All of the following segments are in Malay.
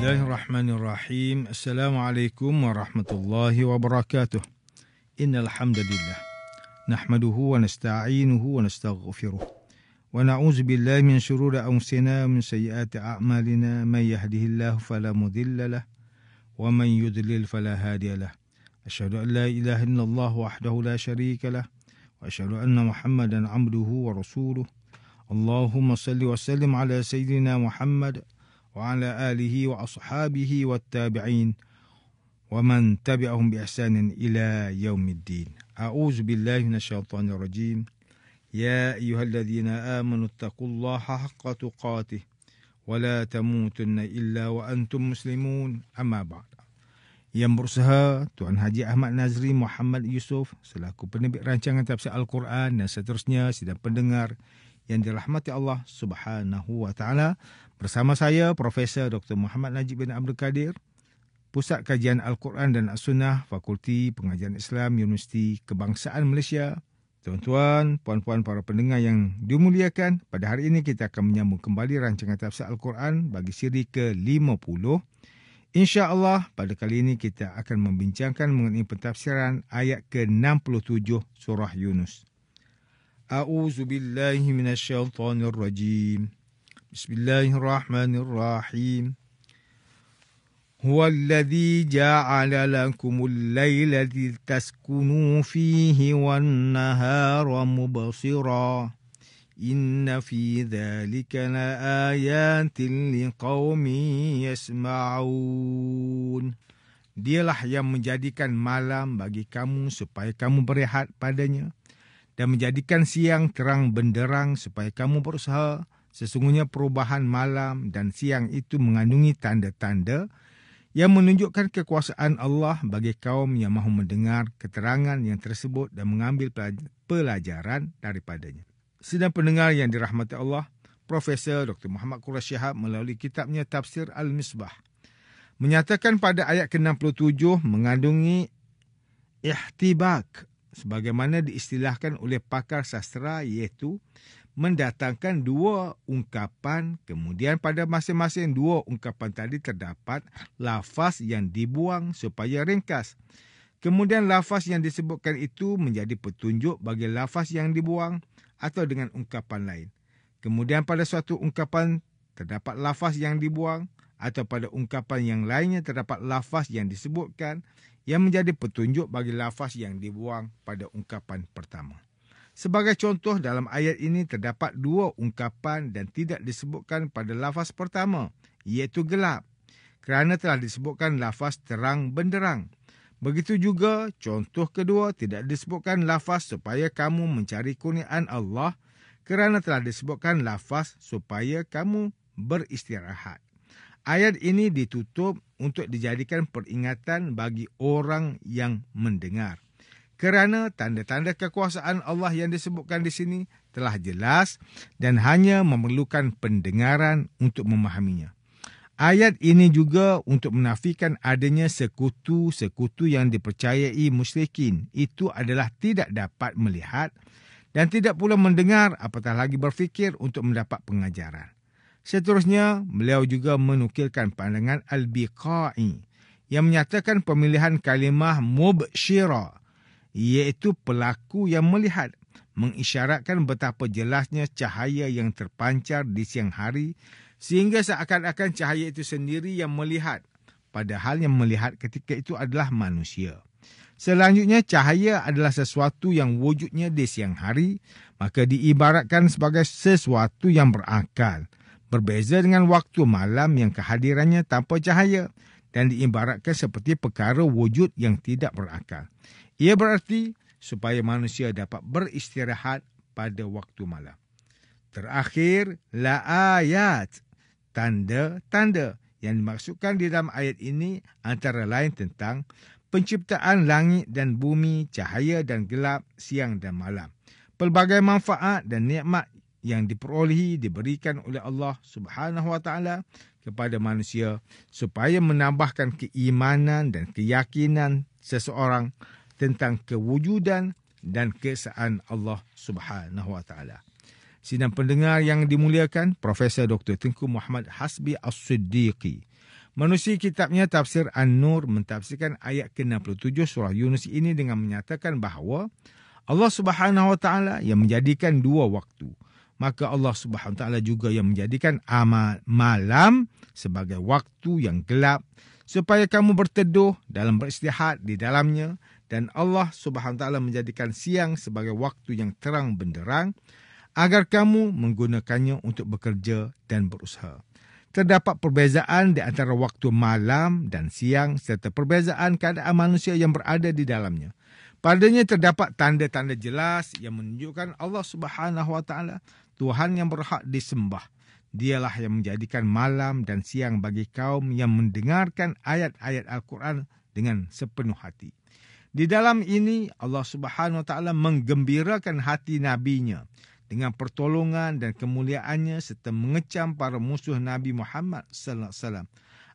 Bismillahirrahmanirrahim. Assalamualaikum warahmatullahi wabarakatuh. Innal hamdalillah nahmaduhu wa nasta'inuhu wa nastaghfiruh wa na'udzu billahi min shururi anfusina wa min sayyiati a'malina may yahdihillahu fala mudilla lahu wa man yudlil fala hadiya lahu. Asyhadu an la ilaha illallah wahdahu la syarika lahu wa asyhadu anna Muhammadan 'abduhu wa rasuluh. Allahumma salli wa sallim ala sayyidina Muhammad wa ala alihi wa ashabihi wa tabi'in wa man tabi'ahum bi ihsanin ila yaumiddin. A'udzu billahi minasyaitonir rajim. Ya ayyuhalladzina amanu taqullaha haqqa tuqatih wa la tamutunna illa wa antum muslimun. Amma ba'd. Yang berusaha Tuan Haji Ahmad Nazri Muhammad Yusof selaku penerbit rancangan tafsir Al-Quran dan seterusnya sidang pendengar yang dirahmati Allah Subhanahu wa taala, bersama saya Profesor Dr. Muhammad Najib bin Abdul Kadir, Pusat Kajian Al-Quran dan As-Sunnah, Fakulti Pengajian Islam Universiti Kebangsaan Malaysia. Tuan-tuan, puan-puan para pendengar yang dimuliakan, pada hari ini kita akan menyambung kembali rancangan tafsir Al-Quran bagi siri ke-50. InsyaAllah pada kali ini kita akan membincangkan mengenai pentafsiran ayat ke-67 surah Yunus. A'udzu billahi minasyaitonir rajim. Bismillahirrahmanirrahim. Huwallazi ja'ala lakumul laila litaskunu fihi wan nahara mubsira. Inna fi dzalika laayatin liqaumin yasma'un. Dialah yang menjadikan malam bagi kamu supaya kamu berehat padanya, dan menjadikan siang terang benderang supaya kamu berusaha. Sesungguhnya perubahan malam dan siang itu mengandungi tanda-tanda yang menunjukkan kekuasaan Allah bagi kaum yang mahu mendengar keterangan yang tersebut dan mengambil pelajaran daripadanya. Sidang pendengar yang dirahmati Allah, Profesor Dr. Muhammad Quraish Shihab melalui kitabnya Tafsir Al-Misbah menyatakan pada ayat ke-67 mengandungi ihtibak, sebagaimana diistilahkan oleh pakar sastra, iaitu mendatangkan dua ungkapan, kemudian pada masing-masing dua ungkapan tadi terdapat lafaz yang dibuang supaya ringkas. Kemudian lafaz yang disebutkan itu menjadi petunjuk bagi lafaz yang dibuang atau dengan ungkapan lain. Kemudian pada suatu ungkapan terdapat lafaz yang dibuang atau pada ungkapan yang lainnya terdapat lafaz yang disebutkan yang menjadi petunjuk bagi lafaz yang dibuang pada ungkapan pertama. Sebagai contoh, dalam ayat ini terdapat dua ungkapan dan tidak disebutkan pada lafaz pertama, iaitu gelap, kerana telah disebutkan lafaz terang benderang. Begitu juga contoh kedua, tidak disebutkan lafaz supaya kamu mencari kurniaan Allah, kerana telah disebutkan lafaz supaya kamu beristirahat. Ayat ini ditutup untuk dijadikan peringatan bagi orang yang mendengar, kerana tanda-tanda kekuasaan Allah yang disebutkan di sini telah jelas dan hanya memerlukan pendengaran untuk memahaminya. Ayat ini juga untuk menafikan adanya sekutu-sekutu yang dipercayai musyrikin. Itu adalah tidak dapat melihat dan tidak pula mendengar, apatah lagi berfikir untuk mendapat pengajaran. Seterusnya, beliau juga menukilkan pandangan Al-Biqai yang menyatakan pemilihan kalimah mubsyira, iaitu pelaku yang melihat, mengisyaratkan betapa jelasnya cahaya yang terpancar di siang hari sehingga seakan-akan cahaya itu sendiri yang melihat, padahal yang melihat ketika itu adalah manusia. Selanjutnya, cahaya adalah sesuatu yang wujudnya di siang hari, maka diibaratkan sebagai sesuatu yang berakal. Berbeza dengan waktu malam yang kehadirannya tanpa cahaya dan diibaratkan seperti perkara wujud yang tidak berakal. Ia berarti supaya manusia dapat beristirahat pada waktu malam. Terakhir, la ayat, tanda-tanda yang dimaksudkan di dalam ayat ini antara lain tentang penciptaan langit dan bumi, cahaya dan gelap, siang dan malam. Pelbagai manfaat dan nikmat yang diperolehi diberikan oleh Allah Subhanahu wa taala kepada manusia supaya menambahkan keimanan dan keyakinan seseorang tentang kewujudan dan keesaan Allah Subhanahu wa taala. Sidang pendengar yang dimuliakan, Profesor Dr. Tengku Muhammad Hasbi As-Siddiqi Menerusi kitabnya Tafsir An-Nur mentafsirkan ayat ke-67 surah Yunus ini dengan menyatakan bahawa Allah Subhanahu Wa Taala yang menjadikan 2 waktu. Maka Allah Subhanahu Wa Taala juga yang menjadikan malam sebagai waktu yang gelap supaya kamu berteduh dalam beristirahat di dalamnya, dan Allah Subhanahu Wa Taala menjadikan siang sebagai waktu yang terang benderang agar kamu menggunakannya untuk bekerja dan berusaha. Terdapat perbezaan di antara waktu malam dan siang serta perbezaan keadaan manusia yang berada di dalamnya. Padanya terdapat tanda-tanda jelas yang menunjukkan Allah Subhanahu Wa Taala Tuhan yang berhak disembah. Dialah yang menjadikan malam dan siang bagi kaum yang mendengarkan ayat-ayat Al-Quran dengan sepenuh hati. Di dalam ini Allah Subhanahu Wa Taala menggembirakan hati nabinya dengan pertolongan dan kemuliaannya serta mengecam para musuh Nabi Muhammad sallallahu alaihi wasallam.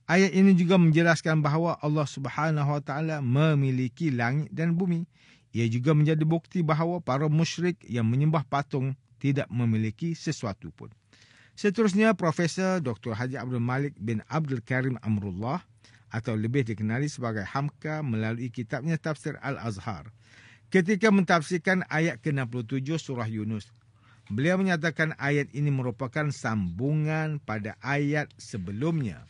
Ayat ini juga menjelaskan bahawa Allah Subhanahu Wa Taala memiliki langit dan bumi. Ia juga menjadi bukti bahawa para musyrik yang menyembah patung tidak memiliki sesuatu pun. Seterusnya, Profesor Dr. Haji Abdul Malik bin Abdul Karim Amrullah atau lebih dikenali sebagai Hamka melalui kitabnya Tafsir Al-Azhar, ketika mentafsirkan ayat ke-67 surah Yunus, beliau menyatakan ayat ini merupakan sambungan pada ayat sebelumnya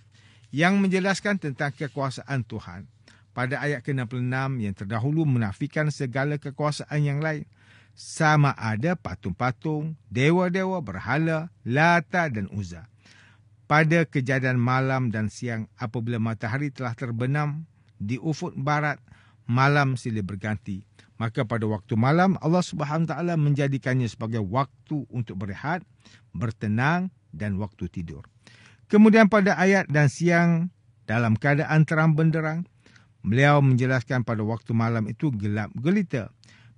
yang menjelaskan tentang kekuasaan Tuhan. Pada ayat ke-66 yang terdahulu menafikan segala kekuasaan yang lain, sama ada patung-patung, dewa-dewa, berhala, Lata dan Uzza. Pada kejadian malam dan siang apabila matahari telah terbenam di ufuk barat, malam silih berganti. Maka pada waktu malam Allah Subhanahu Wa Taala menjadikannya sebagai waktu untuk berehat, bertenang dan waktu tidur. Kemudian pada ayat dan siang dalam keadaan terang benderang, beliau menjelaskan pada waktu malam itu gelap gelita.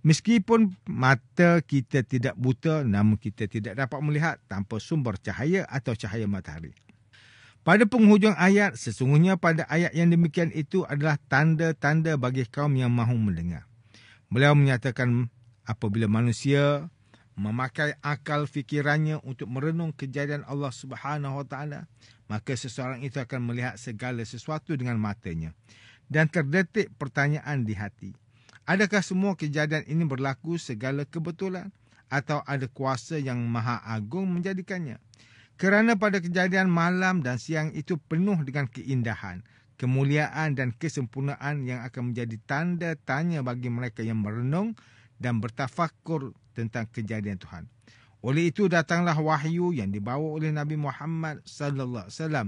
Meskipun mata kita tidak buta, namun kita tidak dapat melihat tanpa sumber cahaya atau cahaya matahari. Pada penghujung ayat, sesungguhnya pada ayat yang demikian itu adalah tanda-tanda bagi kaum yang mahu mendengar. Beliau menyatakan apabila manusia memakai akal fikirannya untuk merenung kejadian Allah Subhanahu Wa Taala, maka seseorang itu akan melihat segala sesuatu dengan matanya dan terdetik pertanyaan di hati. Adakah semua kejadian ini berlaku segala kebetulan atau ada kuasa yang maha agung menjadikannya? Kerana pada kejadian malam dan siang itu penuh dengan keindahan, kemuliaan dan kesempurnaan yang akan menjadi tanda tanya bagi mereka yang merenung dan bertafakur tentang kejadian Tuhan. Oleh itu datanglah wahyu yang dibawa oleh Nabi Muhammad sallallahu alaihi wasallam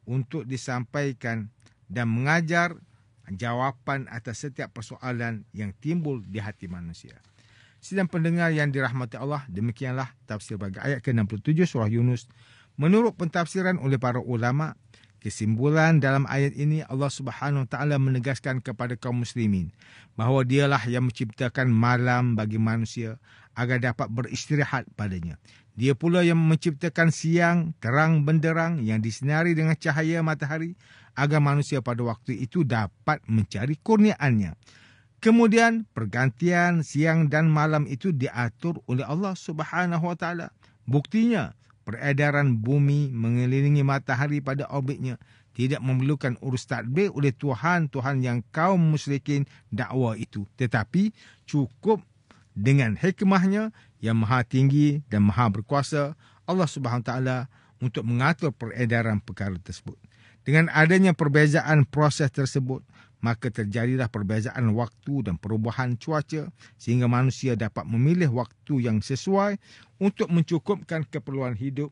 untuk disampaikan dan mengajar jawapan atas setiap persoalan yang timbul di hati manusia. Sidang pendengar yang dirahmati Allah, demikianlah tafsir bagi ayat ke-67 surah Yunus. Menurut pentafsiran oleh para ulama, kesimpulan dalam ayat ini Allah Subhanahu Wa Taala menegaskan kepada kaum muslimin bahawa dialah yang menciptakan malam bagi manusia agar dapat beristirahat padanya. Dia pula yang menciptakan siang terang benderang yang disinari dengan cahaya matahari agar manusia pada waktu itu dapat mencari kurniaannya. Kemudian pergantian siang dan malam itu diatur oleh Allah Subhanahu Wa Taala. Buktinya, peredaran bumi mengelilingi matahari pada orbitnya tidak memerlukan urus tadbir oleh Tuhan-Tuhan yang kaum musyrikin dakwa itu. Tetapi cukup dengan hikmahnya yang maha tinggi dan maha berkuasa Allah Subhanahu Wa Taala untuk mengatur peredaran perkara tersebut. Dengan adanya perbezaan proses tersebut, maka terjadilah perbezaan waktu dan perubahan cuaca sehingga manusia dapat memilih waktu yang sesuai untuk mencukupkan keperluan hidup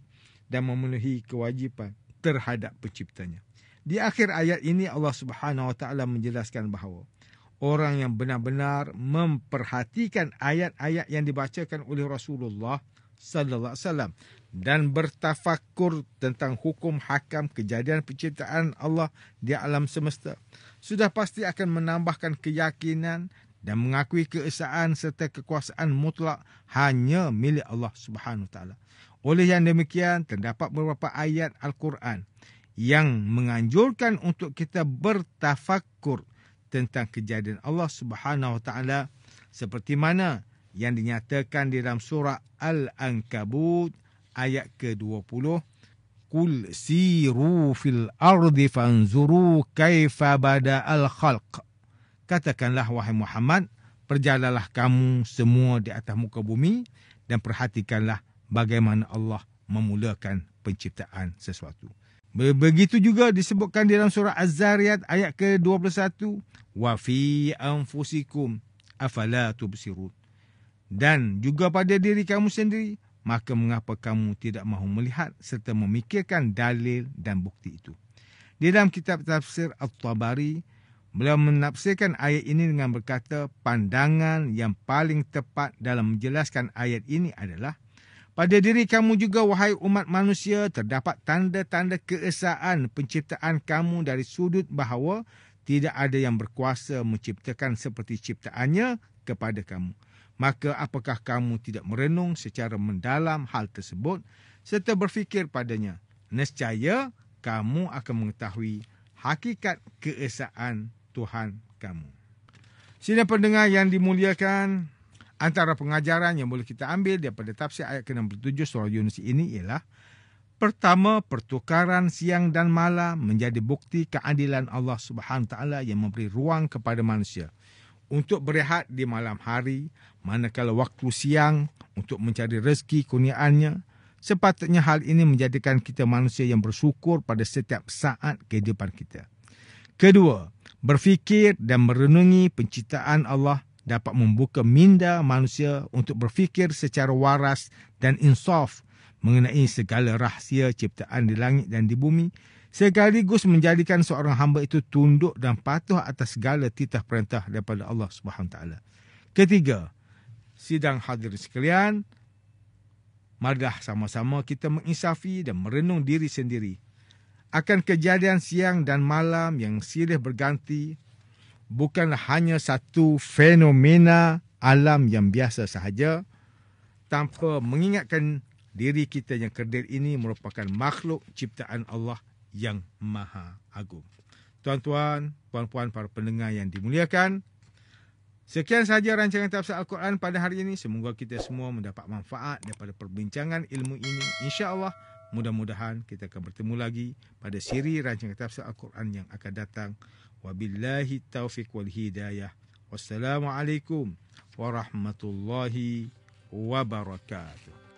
dan memenuhi kewajipan terhadap penciptanya. Di akhir ayat ini Allah Subhanahu Wa Taala menjelaskan bahawa orang yang benar-benar memperhatikan ayat-ayat yang dibacakan oleh Rasulullah sallallahu alaihi wasallam dan bertafakur tentang hukum hakam kejadian penciptaan Allah di alam semesta, sudah pasti akan menambahkan keyakinan dan mengakui keesaan serta kekuasaan mutlak hanya milik Allah Subhanahu Wa Taala. Oleh yang demikian, terdapat beberapa ayat Al-Quran yang menganjurkan untuk kita bertafakur tentang kejadian Allah Subhanahu Wa Taala seperti mana yang dinyatakan di dalam surah Al-Ankabut ayat ke-20. Qul siru fil ardi fanzuru kaifa bada'al khalq. Katakanlah wahai Muhammad, perjalanlah kamu semua di atas muka bumi dan perhatikanlah bagaimana Allah memulakan penciptaan sesuatu. Begitu juga disebutkan dalam surah Az-Zariyat ayat ke-21, wa fi anfusikum afala tubsirun. Dan juga pada diri kamu sendiri, maka mengapa kamu tidak mahu melihat serta memikirkan dalil dan bukti itu. Di dalam kitab tafsir At-Tabari, beliau menafsirkan ayat ini dengan berkata, pandangan yang paling tepat dalam menjelaskan ayat ini adalah, pada diri kamu juga, wahai umat manusia, terdapat tanda-tanda keesaan penciptaan kamu dari sudut bahawa tidak ada yang berkuasa menciptakan seperti ciptaannya kepada kamu. Maka apakah kamu tidak merenung secara mendalam hal tersebut serta berfikir padanya? Nescaya kamu akan mengetahui hakikat keesaan Tuhan kamu. Sidang pendengar yang dimuliakan, antara pengajaran yang boleh kita ambil daripada tafsir ayat ke-67 surah Yunus ini ialah, pertama, pertukaran siang dan malam menjadi bukti keadilan Allah Subhanahu Taala yang memberi ruang kepada manusia untuk berehat di malam hari, manakala waktu siang untuk mencari rezeki kurniaannya. Sepatutnya hal ini menjadikan kita manusia yang bersyukur pada setiap saat kehidupan kita. Kedua, berfikir dan merenungi penciptaan Allah dapat membuka minda manusia untuk berfikir secara waras dan insaf mengenai segala rahsia ciptaan di langit dan di bumi, sekaligus menjadikan seorang hamba itu tunduk dan patuh atas segala titah perintah daripada Allah Subhanahu Taala. Ketiga, sidang hadirin sekalian, marilah sama-sama kita menginsafi dan merenung diri sendiri akan kejadian siang dan malam yang silih berganti bukanlah hanya satu fenomena alam yang biasa sahaja, tanpa mengingatkan diri kita yang kerdil ini merupakan makhluk ciptaan Allah yang maha agung. Tuan-tuan, puan-puan, para pendengar yang dimuliakan, sekian sahaja rancangan tafsir Al-Quran pada hari ini. Semoga kita semua mendapat manfaat daripada perbincangan ilmu ini. InsyaAllah, mudah-mudahan kita akan bertemu lagi pada siri rancangan tafsir Al-Quran yang akan datang. Wabillahi taufiq wal hidayah. Wassalamualaikum warahmatullahi wabarakatuh.